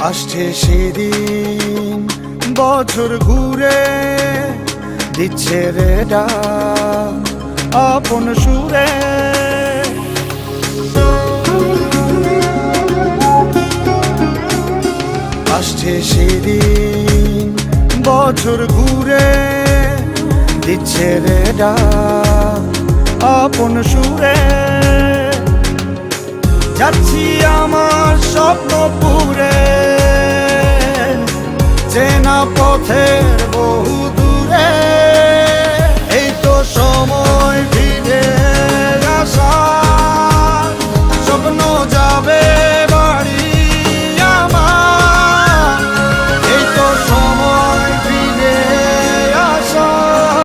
আসছে সেদিন বছর ঘুরে দিচ্ছে রে ডাক আপন সুরে। আসছে সেদিন বছর ঘুরে দিচ্ছে রে ডাক আপন সুরে। যাচ্ছি আমার স্বপ্নপুরে চেনা পথের বহু